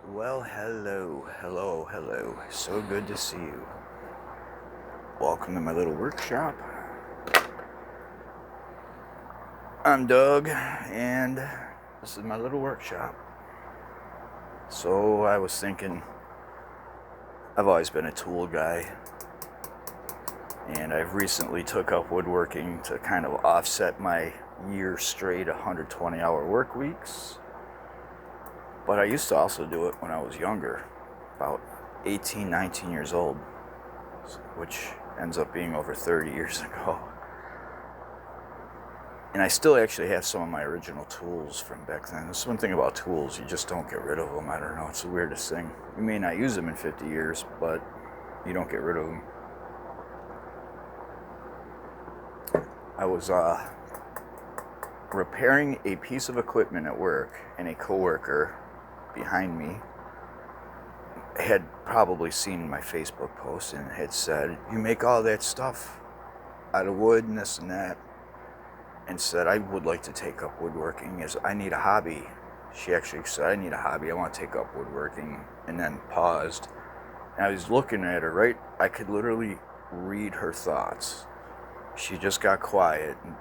Well, hello. So good to see you. Welcome to my little workshop. I'm Doug, and this is my little workshop. So I was thinking, I've always been a tool guy, and I've recently took up woodworking to kind of offset my year straight 120-hour work weeks. But I used to also do it when I was younger, about 18, 19 years old, which ends up being over 30 years ago. And I still actually have some of my original tools from back then. That's one thing about tools, you just don't get rid of them. I don't know, it's the weirdest thing. You may not use them in 50 years, but you don't get rid of them. I was repairing a piece of equipment at work, and a coworker behind me had probably seen my Facebook post and had said, "You make all that stuff out of wood and this and that," and said, "I would like to take up woodworking as I need a hobby." She actually said, "I need a hobby, I want to take up woodworking," and then paused. And I was looking at her, right? I could literally read her thoughts. She just got quiet and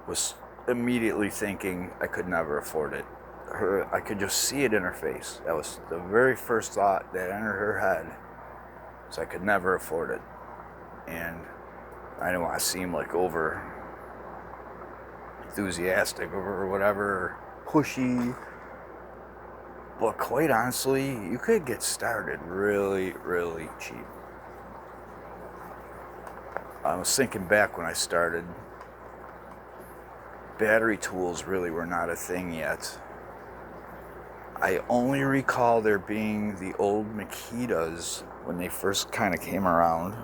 was immediately thinking I could never afford it. I could just see it in her face. That was the very first thought that entered her head, was I could never afford it. And I don't want to seem like over enthusiastic or whatever, pushy, but quite honestly, you could get started really cheap. I was thinking back when I started, battery tools really were not a thing yet. I only recall there being the old Makitas when they first kind of came around.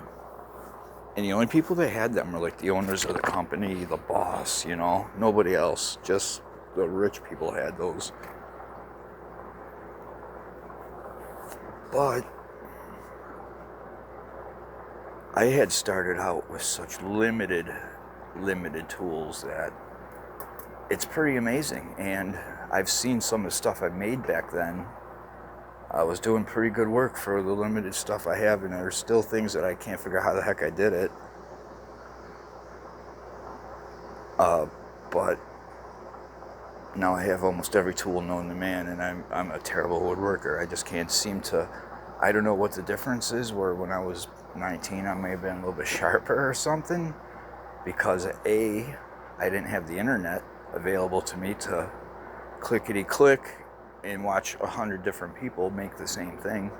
And the only people that had them were like the owners of the company, the boss, nobody else. Just the rich people had those. But I had started out with such limited tools that it's pretty amazing. And I've seen some of the stuff I made back then. I was doing pretty good work for the limited stuff I have, and there's still things that I can't figure out how the heck I did it. But now I have almost every tool known to man, and I'm a terrible woodworker. I just can't seem to. I don't know what the difference is. Where when I was 19, I may have been a little bit sharper or something, because I didn't have the internet available to me to clickety click and watch 100 different people make the same thing.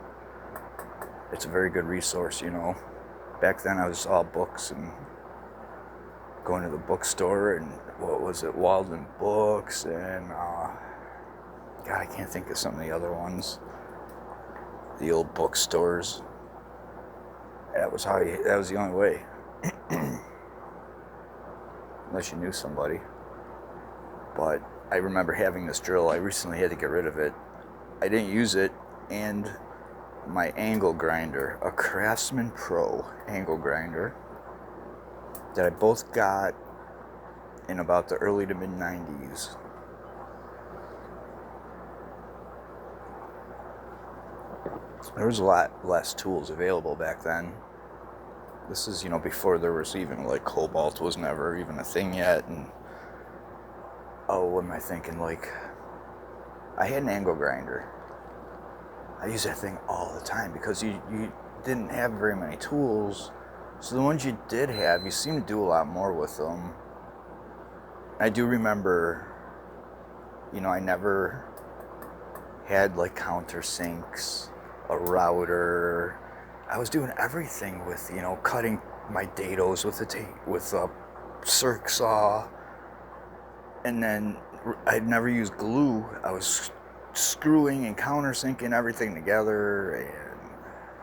It's a very good resource, Back then I was all books and going to the bookstore and Walden Books and God, I can't think of some of the other ones. The old bookstores. That was the only way. Unless you knew somebody. But I remember having this drill. I recently had to get rid of it. I didn't use it, and my angle grinder, a Craftsman Pro angle grinder, that I both got in about the early to mid 90s. There was a lot less tools available back then. This is, before there was even like cobalt was never even a thing yet. And what am I thinking? I had an angle grinder. I used that thing all the time because you didn't have very many tools. So the ones you did have, you seemed to do a lot more with them. I do remember, I never had countersinks, a router. I was doing everything with, cutting my dados with a circ saw. And then I'd never used glue. I was screwing and countersinking everything together and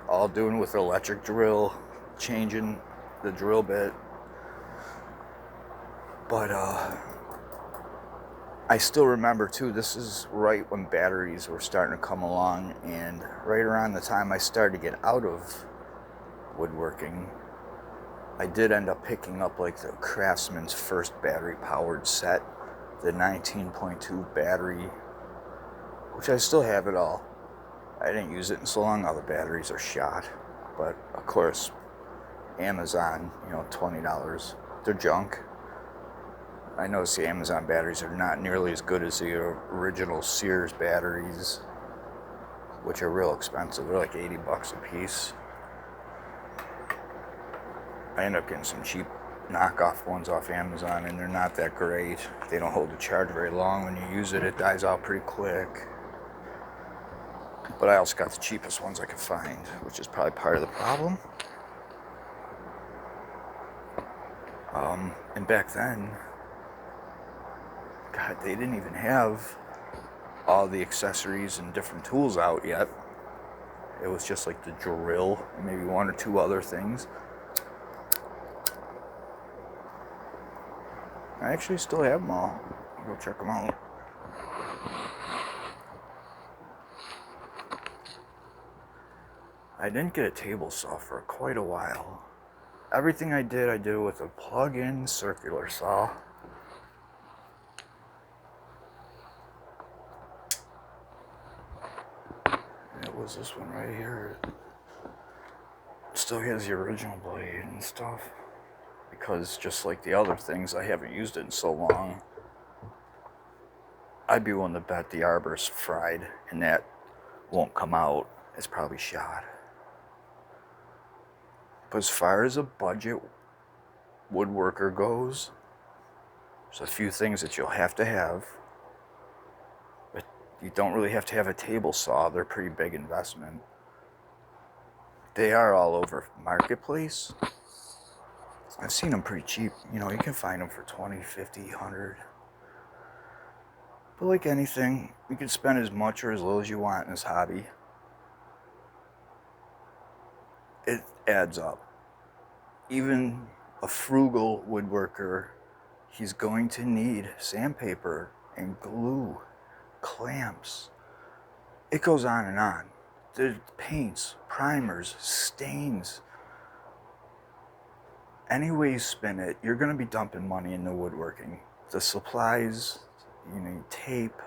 all doing with an electric drill, changing the drill bit. But I still remember too, this is right when batteries were starting to come along, and right around the time I started to get out of woodworking, I did end up picking up the Craftsman's first battery powered set, the 19.2 battery, which I still have it all. I didn't use it in so long. All the batteries are shot. But of course, Amazon, $20. They're junk. I noticed the Amazon batteries are not nearly as good as the original Sears batteries, which are real expensive. They're like $80 a piece. I end up getting some cheap knockoff ones off Amazon, and they're not that great. They don't hold the charge very long. When you use it, it dies out pretty quick. But I also got the cheapest ones I could find, which is probably part of the problem. And back then, God, they didn't even have all the accessories and different tools out yet. It was just like the drill and maybe one or two other things. I actually still have them all. I'll go check them out. I didn't get a table saw for quite a while. Everything I did with a plug-in circular saw. It was this one right here. It still has the original blade and stuff. Because just like the other things, I haven't used it in so long. I'd be willing to bet the arbor's fried and that won't come out. It's probably shot. But as far as a budget woodworker goes, there's a few things that you'll have to have. But you don't really have to have a table saw. They're a pretty big investment. They are all over Marketplace. I've seen them pretty cheap. You can find them for $20, $50, $100. But like anything, you can spend as much or as little as you want in this hobby. It adds up. Even a frugal woodworker, he's going to need sandpaper and glue, clamps. It goes on and on. There's paints, primers, stains. Any way you spin it, you're going to be dumping money into woodworking. The supplies, you need tape,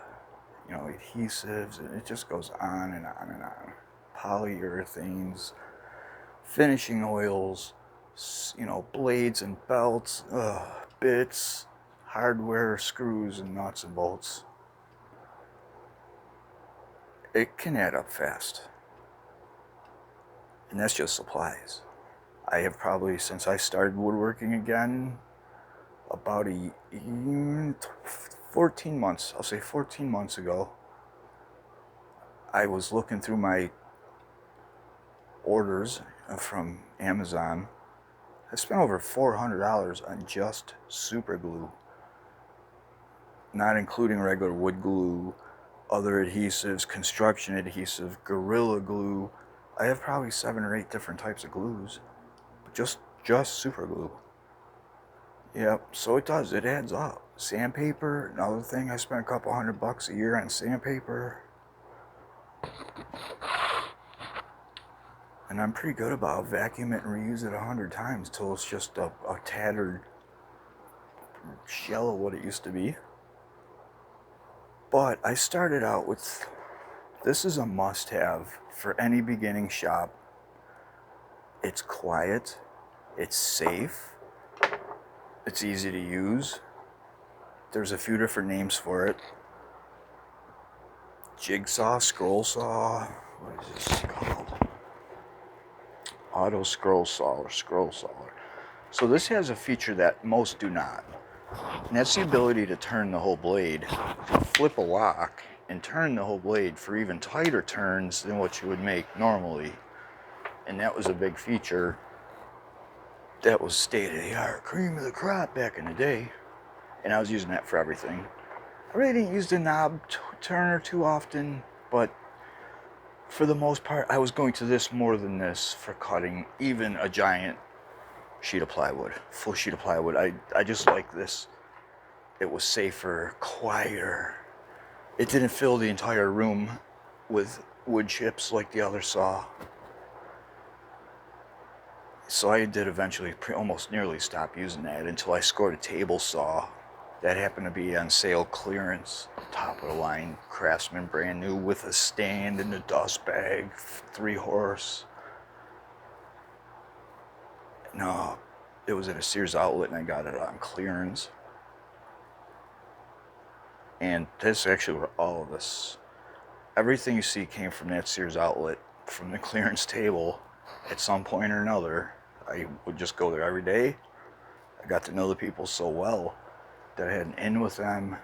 adhesives, and it just goes on and on and on. Polyurethanes, finishing oils, blades and belts, bits, hardware, screws and nuts and bolts. It can add up fast. And that's just supplies. I have probably, since I started woodworking again, about 14 months, I'll say 14 months ago, I was looking through my orders from Amazon. I spent over $400 on just super glue, not including regular wood glue, other adhesives, construction adhesive, Gorilla Glue. I have probably 7 or 8 different types of glues, but just super glue. Yep, so it does, it adds up. Sandpaper, another thing, I spent a couple $100 a year on sandpaper. And I'm pretty good about vacuum it and reuse it 100 times till it's just a tattered shell of what it used to be. But I started out with, this is a must-have for any beginning shop. It's quiet, it's safe, it's easy to use. There's a few different names for it. Jigsaw, scroll saw, what is this called? Auto scroll saw or scroll saw. So this has a feature that most do not. And that's the ability to turn the whole blade, flip a lock, and turn the whole blade for even tighter turns than what you would make normally. And that was a big feature. That was state of the art, cream of the crop back in the day. And I was using that for everything. I really didn't use the knob turner too often, but for the most part, I was going to this more than this for cutting even a giant sheet of plywood, full sheet of plywood. I just like this. It was safer, quieter. It didn't fill the entire room with wood chips like the other saw. So I did eventually almost nearly stop using that until I scored a table saw that happened to be on sale clearance, top of the line, Craftsman, brand new, with a stand and a dust bag, 3-horse. No, it was at a Sears outlet and I got it on clearance. And that's actually where all of this, everything you see came from that Sears outlet, from the clearance table. At some point or another, I would just go there every day. I got to know the people so well that I had an in with them.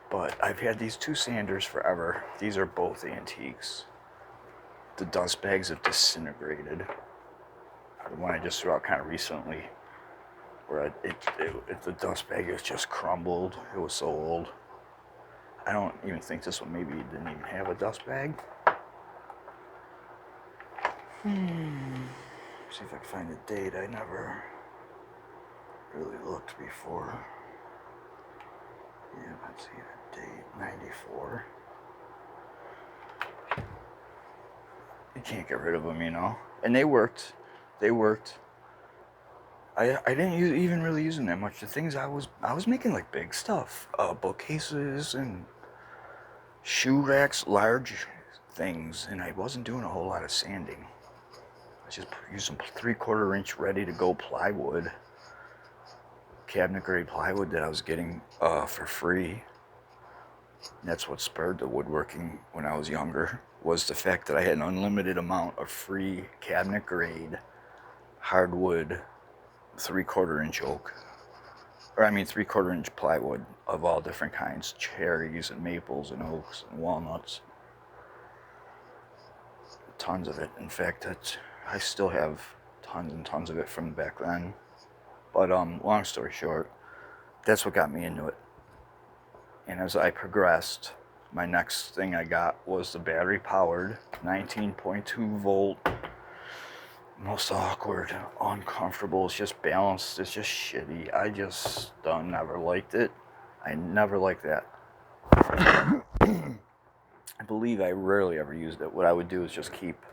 But I've had these 2 sanders forever. These are both antiques. The dust bags have disintegrated. The one I just threw out kind of recently, where the dust bag was just crumbled. It was so old. I don't even think this one maybe didn't even have a dust bag. See if I can find a date. I never really looked before. Yeah, let's see the date. 94. You can't get rid of them, you know. And they worked. They worked. I didn't even really use them that much. The things I was making like big stuff, bookcases and shoe racks, large things, and I wasn't doing a whole lot of sanding. I just used some 3/4 inch ready to go plywood, cabinet grade plywood that I was getting for free. And that's what spurred the woodworking when I was younger, was the fact that I had an unlimited amount of free cabinet grade hardwood 3/4 inch oak, or 3/4 inch plywood of all different kinds, cherries and maples and oaks and walnuts. Tons of it. In fact, I still have tons and tons of it from back then. But long story short, that's what got me into it. And as I progressed, my next thing I got was the battery powered 19.2 volt. Most awkward, uncomfortable, it's just balanced, it's just shitty. I just never liked it. I never liked that. I believe I rarely ever used it. What I would do is just keep,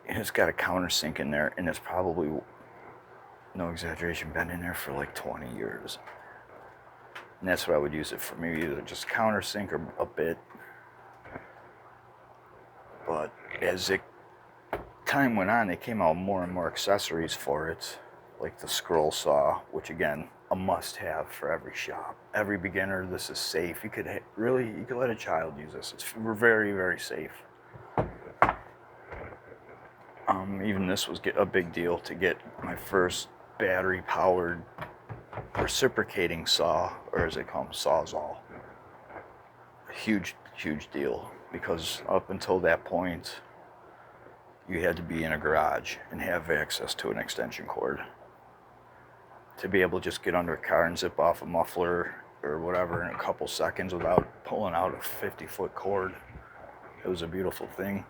and it's got a countersink in there, and it's probably, no exaggeration, been in there for like 20 years. And that's what I would use it for, maybe either just countersink or a bit. But as time went on, they came out more and more accessories for it, like the scroll saw, which again, a must-have for every shop. Every beginner, this is safe. You could let a child use this. It's very, very safe. Even this was a big deal to get my first battery-powered reciprocating saw, or as they call them, sawzall. A huge, huge deal, because up until that point, you had to be in a garage and have access to an extension cord. To be able to just get under a car and zip off a muffler or whatever in a couple seconds without pulling out a 50-foot cord, it was a beautiful thing.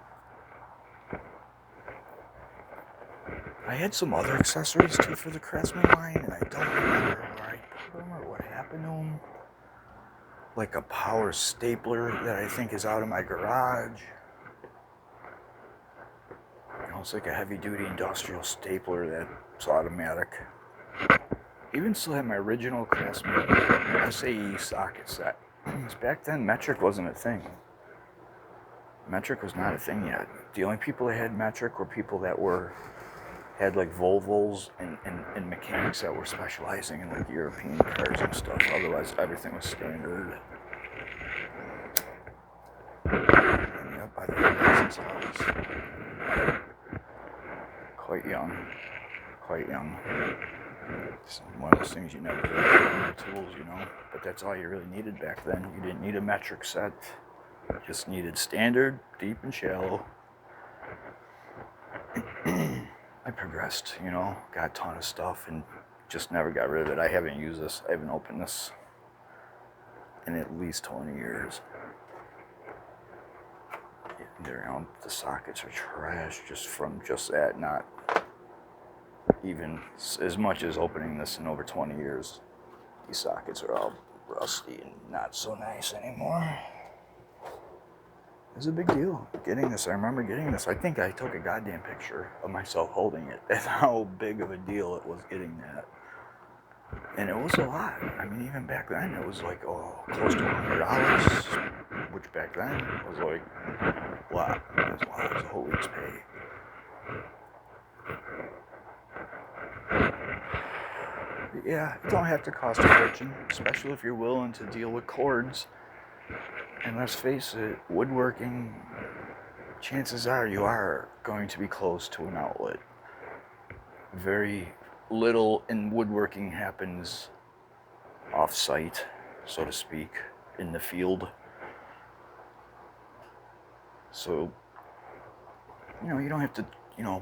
I had some other accessories too for the Craftsman line, and I don't remember where I put them or what happened to them. Like a power stapler that I think is out of my garage. It's like a heavy-duty industrial stapler that's automatic. Even still have my original Craftsman SAE socket set. Back then, metric wasn't a thing. Metric was not a thing yet. The only people that had metric were people that had like Volvos and mechanics that were specializing in like European cars and stuff. Otherwise, everything was standard. And yep, I've been there since I was quite young. It's one of those things you never really had the tools, you know. But that's all you really needed back then. You didn't need a metric set. You just needed standard, deep and shallow. I progressed, you know, got a ton of stuff and just never got rid of it. I haven't used this. I haven't opened this in at least 20 years. The sockets are trash just from just that, not even as much as opening this in over 20 years. These sockets are all rusty and not so nice anymore. It was a big deal getting this. I remember getting this. I think I took a goddamn picture of myself holding it. That's how big of a deal it was getting that. And it was a lot. I mean, even back then, it was like, close to $100, which back then was like a lot. It was a lot. It was a whole week's pay. But yeah, it don't have to cost a fortune, especially if you're willing to deal with cords. And let's face it, woodworking, chances are you are going to be close to an outlet. Very little in woodworking happens off-site, so to speak, in the field. So, you don't have to,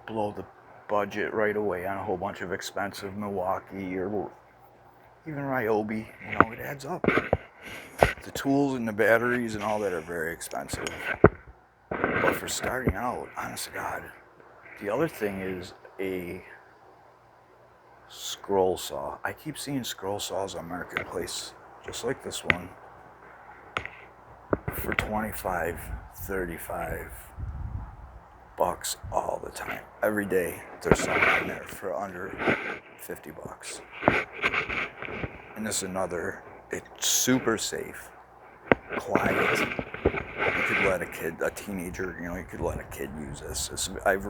blow the budget right away on a whole bunch of expensive Milwaukee or even Ryobi. It adds up. The tools and the batteries and all that are very expensive. But for starting out, honest to God, the other thing is a scroll saw. I keep seeing scroll saws on Marketplace, just like this one, for 25, 35 bucks all the time. Every day there's something on there for under 50 bucks. And this is another, it's super safe, quiet. You could let a teenager, you could let a kid use this. I've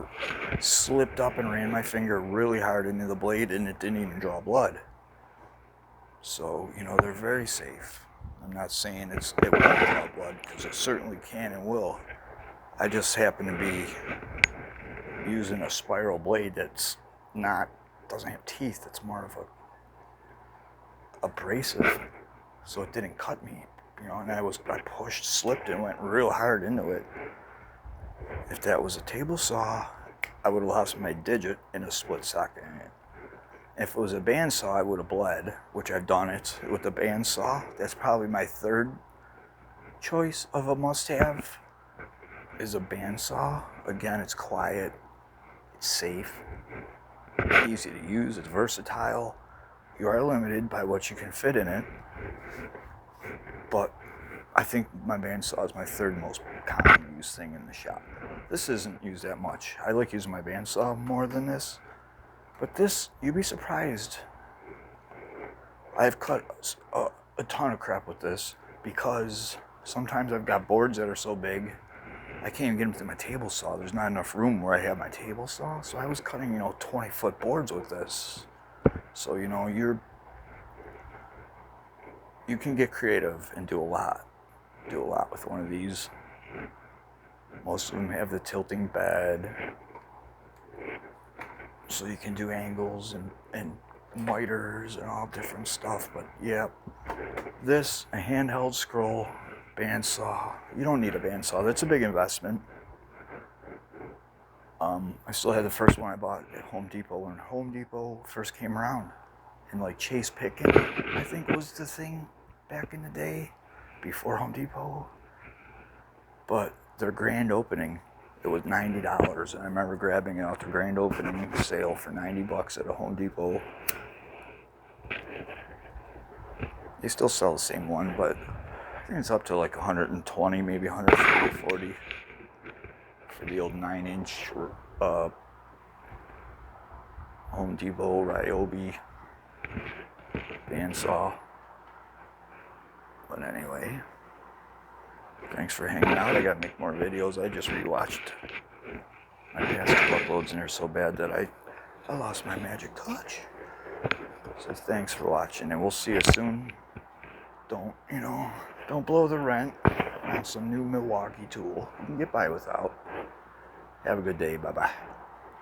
slipped up and ran my finger really hard into the blade and it didn't even draw blood. So, they're very safe. I'm not saying it won't draw blood, because it certainly can and will. I just happen to be using a spiral blade that's doesn't have teeth. It's more of a abrasive, so it didn't cut me. And I pushed, slipped, and went real hard into it. If that was a table saw, I would have lost my digit in a split socket in it. If it was a bandsaw, I would have bled, which I've done it with the bandsaw. That's probably my third choice of a must-have, is a bandsaw. Again, it's quiet, it's safe, easy to use, it's versatile. You are limited by what you can fit in it, but I think my bandsaw is my third most common used thing in the shop. This isn't used that much. I like using my bandsaw more than this, but this, you'd be surprised. I've cut a ton of crap with this, because sometimes I've got boards that are so big I can't even get them to my table saw. There's not enough room where I have my table saw, so I was cutting 20-foot boards with this. So you can get creative and do a lot with one of these. Most of them have the tilting bed, so you can do angles and miters and all different stuff. But yeah, this, a handheld scroll, bandsaw. You don't need a bandsaw. That's a big investment. I still had the first one I bought at Home Depot when Home Depot first came around. And chase picking, I think, was the thing back in the day, before Home Depot. But their grand opening, it was $90, and I remember grabbing it out the grand opening sale for $90 at a Home Depot. They still sell the same one, but I think it's up to like 120, maybe 140, 40 for the old 9-inch Home Depot Ryobi bandsaw. But anyway, thanks for hanging out. I gotta make more videos. I just rewatched my past uploads, and they're so bad that I lost my magic touch. So thanks for watching, and we'll see you soon. Don't blow the rent on some new Milwaukee tool. You can get by without. Have a good day. Bye-bye.